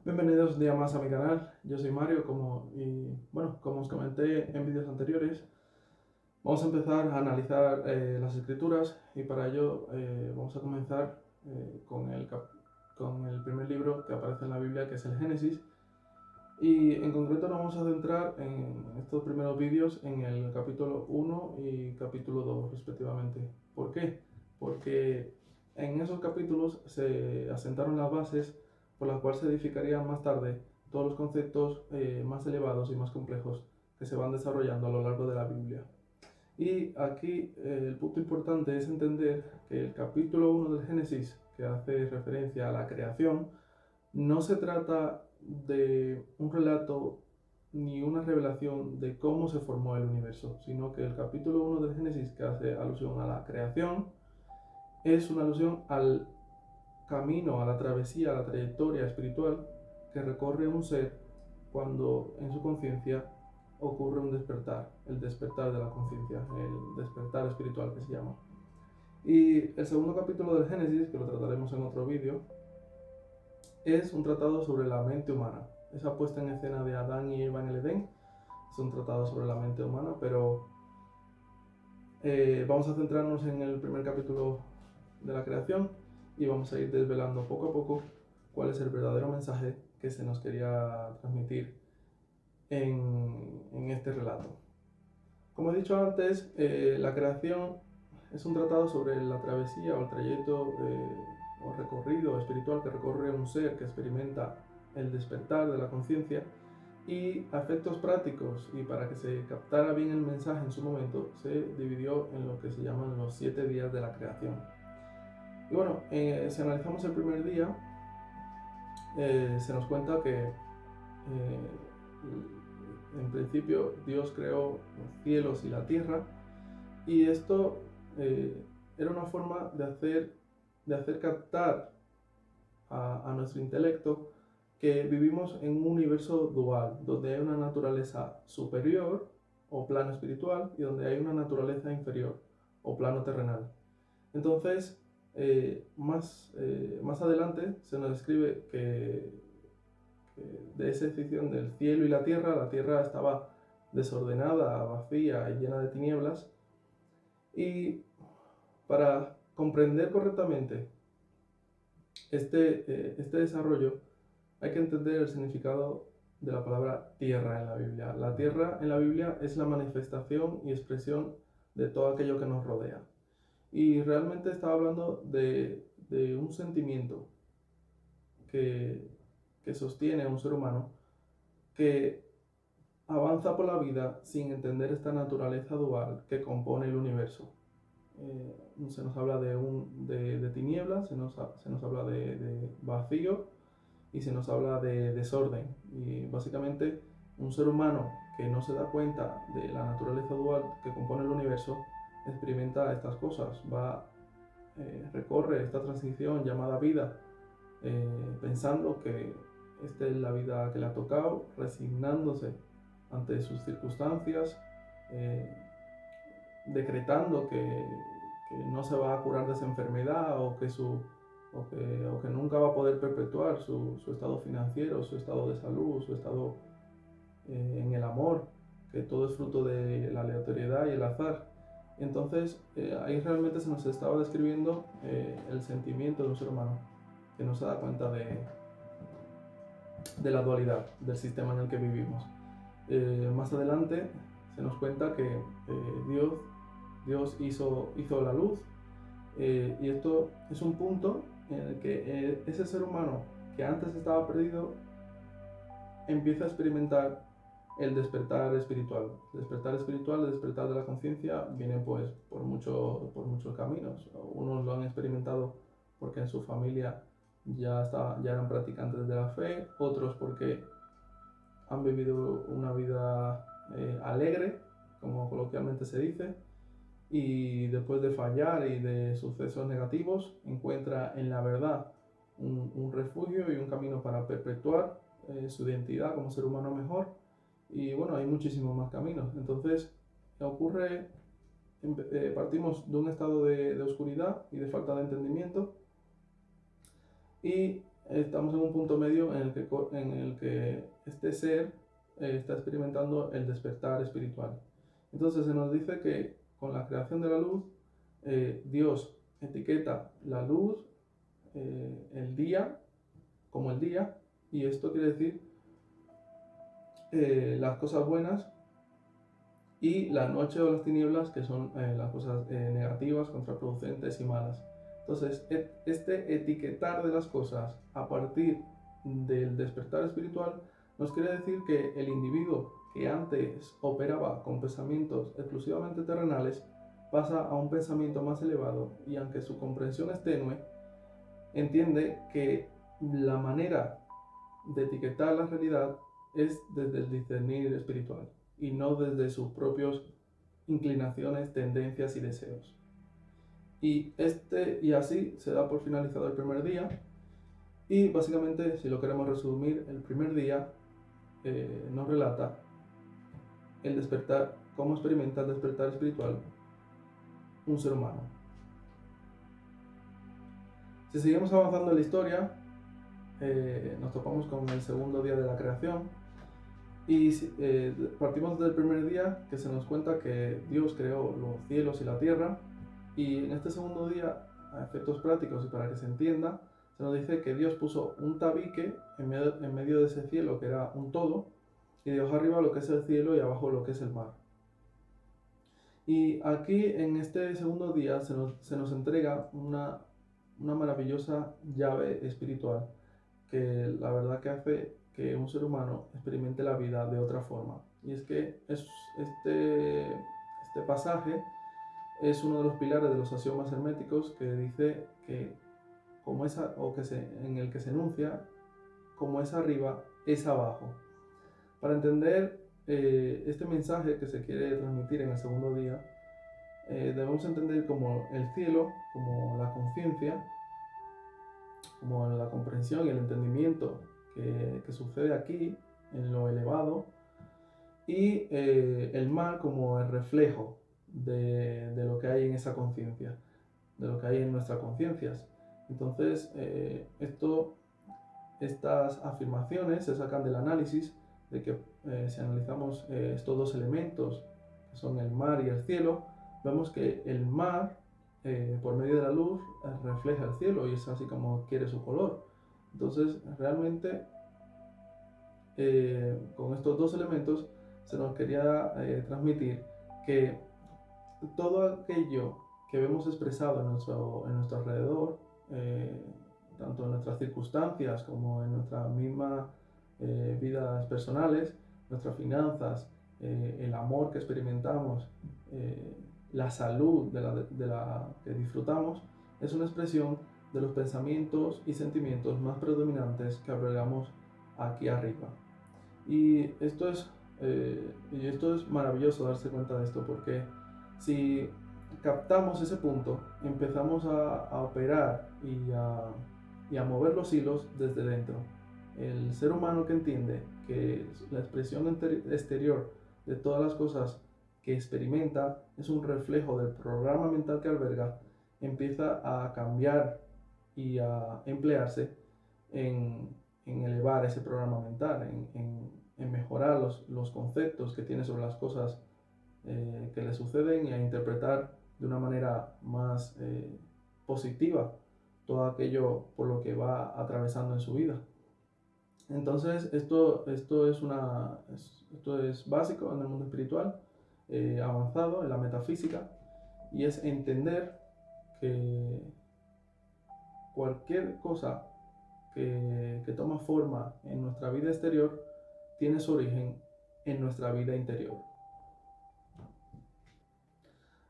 Bienvenidos un día más a mi canal. Yo soy Mario, como os comenté en vídeos anteriores, vamos a empezar a analizar las escrituras y para ello vamos a comenzar con el primer libro que aparece en la Biblia, que es el Génesis. Y en concreto nos vamos a centrar en estos primeros vídeos en el capítulo 1 y capítulo 2 respectivamente. ¿Por qué? Porque en esos capítulos se asentaron las bases por las cuales se edificarían más tarde todos los conceptos más elevados y más complejos que se van desarrollando a lo largo de la Biblia. Y aquí el punto importante es entender que el capítulo 1 del Génesis, que hace referencia a la creación, no se trata de un relato ni una revelación de cómo se formó el universo, sino que el capítulo 1 del Génesis, que hace alusión a la creación, es una alusión al camino, a la travesía, a la trayectoria espiritual que recorre un ser cuando en su conciencia ocurre un despertar, el despertar de la conciencia, el despertar espiritual que se llama. Y el segundo capítulo del Génesis, que lo trataremos en otro vídeo, es un tratado sobre la mente humana. Esa puesta en escena de Adán y Eva en el Edén es un tratado sobre la mente humana, pero vamos a centrarnos en el primer capítulo de la creación y vamos a ir desvelando poco a poco cuál es el verdadero mensaje que se nos quería transmitir en este relato. Como he dicho antes, la creación es un tratado sobre la travesía o el trayecto o recorrido espiritual que recorre un ser que experimenta el despertar de la conciencia, y a efectos prácticos y para que se captara bien el mensaje en su momento se dividió en lo que se llaman los 7 días de la creación. Y bueno, si analizamos el primer día, se nos cuenta que en principio Dios creó los cielos y la tierra, y esto era una forma de hacer captar a nuestro intelecto que vivimos en un universo dual, donde hay una naturaleza superior o plano espiritual y donde hay una naturaleza inferior o plano terrenal. Entonces, más adelante se nos describe que de esa excepción del cielo y la tierra estaba desordenada, vacía y llena de tinieblas. Y para comprender correctamente este desarrollo, hay que entender el significado de la palabra tierra en la Biblia. La tierra en la Biblia es la manifestación y expresión de todo aquello que nos rodea. Y realmente estaba hablando de un sentimiento que, que sostiene a un ser humano que avanza por la vida sin entender esta naturaleza dual que compone el universo. Se nos habla de tinieblas, se nos habla de vacío y se nos habla de desorden. Y básicamente un ser humano que no se da cuenta de la naturaleza dual que compone el universo experimenta estas cosas, recorre esta transición llamada vida, pensando que esta es la vida que le ha tocado, resignándose ante sus circunstancias, eh, decretando que no se va a curar de esa enfermedad o que nunca va a poder perpetuar su estado financiero, su estado de salud, su estado en el amor, que todo es fruto de la aleatoriedad y el azar. Entonces ahí realmente se nos estaba describiendo el sentimiento de un ser humano que no se da cuenta de la dualidad del sistema en el que vivimos. Más adelante se nos cuenta que Dios hizo la luz, y esto es un punto en el que ese ser humano que antes estaba perdido empieza a experimentar el despertar espiritual. El despertar espiritual, el despertar de la conciencia, viene pues por muchos caminos. Unos lo han experimentado porque en su familia ya eran practicantes de la fe, otros porque han vivido una vida alegre, como coloquialmente se dice, y después de fallar y de sucesos negativos, encuentra en la verdad un refugio y un camino para perpetuar su identidad como ser humano mejor. Y bueno, hay muchísimos más caminos. Entonces, ocurre, partimos de un estado de oscuridad y de falta de entendimiento, y estamos en un punto medio en el que este ser está experimentando el despertar espiritual. Entonces se nos dice que con la creación de la luz, Dios etiqueta la luz, el día, como el día, y esto quiere decir las cosas buenas, y la noche o las tinieblas, que son las cosas negativas, contraproducentes y malas. Entonces, este etiquetar de las cosas a partir del despertar espiritual nos quiere decir que el individuo que antes operaba con pensamientos exclusivamente terrenales pasa a un pensamiento más elevado, y aunque su comprensión es tenue, entiende que la manera de etiquetar la realidad es desde el discernir espiritual y no desde sus propias inclinaciones, tendencias y deseos. Y así se da por finalizado el primer día. Y básicamente, si lo queremos resumir, el primer día nos relata el despertar, cómo experimenta el despertar espiritual un ser humano. Si seguimos avanzando en la historia, nos topamos con el segundo día de la creación. Y partimos del primer día, que se nos cuenta que Dios creó los cielos y la tierra, y en este segundo día, a efectos prácticos y para que se entienda, se nos dice que Dios puso un tabique en medio de ese cielo, que era un todo, y dejó arriba lo que es el cielo y abajo lo que es el mar. Y aquí, en este segundo día, se nos entrega una maravillosa llave espiritual, que la verdad que hace que un ser humano experimente la vida de otra forma. Y es que este pasaje es uno de los pilares de los axiomas herméticos, que dice que en el que se enuncia: como es arriba, es abajo. Para entender este mensaje que se quiere transmitir en el segundo día, debemos entender como el cielo, como la conciencia, como la comprensión y el entendimiento que sucede aquí, en lo elevado, y el mal como el reflejo de lo que hay en esa conciencia, de lo que hay en nuestras conciencias. Entonces, estas afirmaciones se sacan del análisis de que si analizamos estos dos elementos, que son el mar y el cielo, vemos que el mar, por medio de la luz, refleja el cielo, y es así como quiere su color. Entonces, realmente, con estos dos elementos se nos quería transmitir que todo aquello que vemos expresado en nuestro alrededor, tanto en nuestras circunstancias como en nuestras mismas vidas personales, nuestras finanzas, el amor que experimentamos, la salud de la que disfrutamos, es una expresión de los pensamientos y sentimientos más predominantes que albergamos aquí arriba. Y esto es maravilloso darse cuenta de esto, porque si captamos ese punto, empezamos a operar y a mover los hilos desde dentro. El ser humano que entiende que la expresión exterior de todas las cosas que experimenta es un reflejo del programa mental que alberga, empieza a cambiar y a emplearse en elevar ese programa mental, en mejorar los conceptos que tiene sobre las cosas que le suceden, y a interpretar de una manera más positiva todo aquello por lo que va atravesando en su vida. Entonces, esto es básico en el mundo espiritual, avanzado en la metafísica, y es entender que cualquier cosa que toma forma en nuestra vida exterior tiene su origen en nuestra vida interior.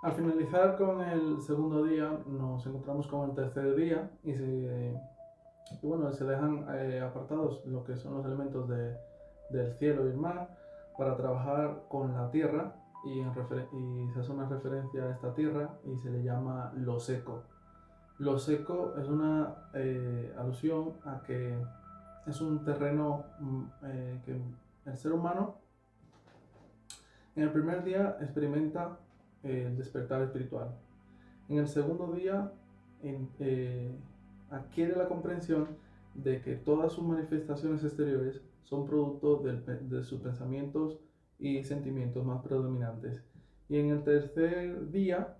Al finalizar con el segundo día, nos encontramos con el tercer día, y se dejan apartados lo que son los elementos del cielo y el mar, para trabajar con la tierra, y se hace una referencia a esta tierra y se le llama lo seco. Lo seco es una alusión a que es un terreno que el ser humano en el primer día experimenta el despertar espiritual. En el segundo día adquiere la comprensión de que todas sus manifestaciones exteriores son producto de sus pensamientos y sentimientos más predominantes. Y en el tercer día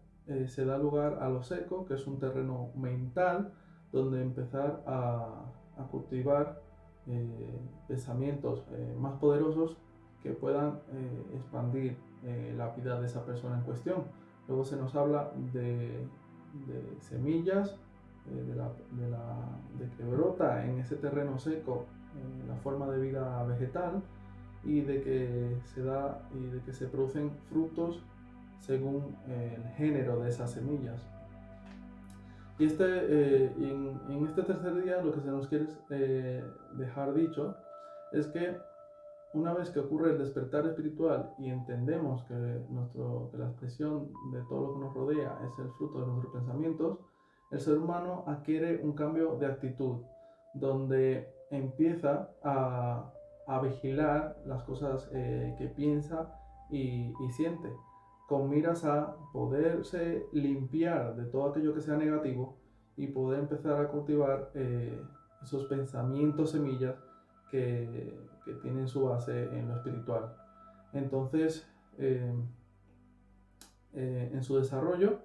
se da lugar a lo seco, que es un terreno mental, donde empezar a cultivar pensamientos más poderosos que puedan expandir la vida de esa persona en cuestión. Luego se nos habla de semillas, de que brota en ese terreno seco la forma de vida vegetal y de que se producen frutos según el género de esas semillas. Y en este tercer día lo que se nos quiere dejar dicho es que una vez que ocurre el despertar espiritual y entendemos que la expresión de todo lo que nos rodea es el fruto de nuestros pensamientos, el ser humano adquiere un cambio de actitud, donde empieza a vigilar las cosas que piensa y siente, con miras a poderse limpiar de todo aquello que sea negativo y poder empezar a cultivar esos pensamientos semillas que tienen su base en lo espiritual. Entonces, en su desarrollo,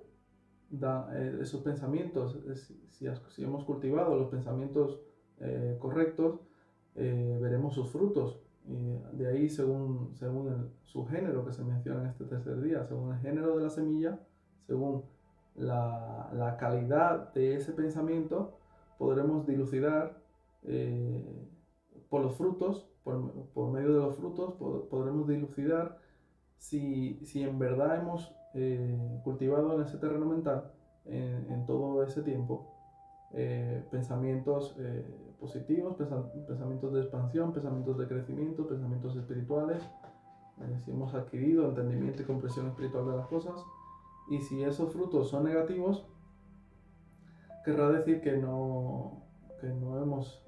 esos pensamientos, si hemos cultivado los pensamientos correctos, veremos sus frutos. Y de ahí, según su género que se menciona en este tercer día, según el género de la semilla, según la calidad de ese pensamiento, podremos dilucidar por los frutos, por medio de los frutos, podremos dilucidar si en verdad hemos cultivado en ese terreno mental, en todo ese tiempo, pensamientos positivos, pensamientos de expansión, pensamientos de crecimiento, pensamientos espirituales, si hemos adquirido entendimiento y comprensión espiritual de las cosas, y si esos frutos son negativos, querrá decir que no hemos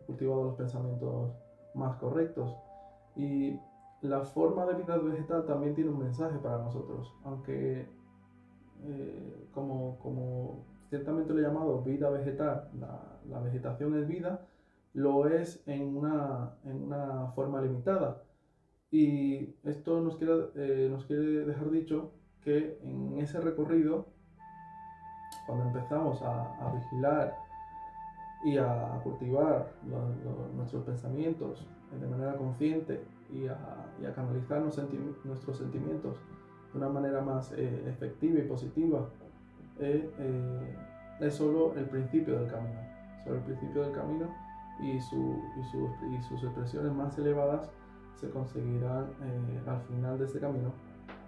cultivado los pensamientos más correctos. Y la forma de vida vegetal también tiene un mensaje para nosotros, aunque como ciertamente lo he llamado vida vegetal, la vegetación es vida, lo es en una forma limitada. Y esto nos quiere dejar dicho que en ese recorrido, cuando empezamos a vigilar y a cultivar nuestros pensamientos de manera consciente y a canalizar nuestros sentimientos de una manera más efectiva y positiva, es solo el principio del camino. Solo el principio del camino y sus expresiones más elevadas se conseguirán al final de este camino,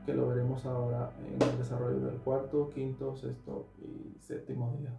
que lo veremos ahora en el desarrollo del cuarto, quinto, sexto y séptimo día.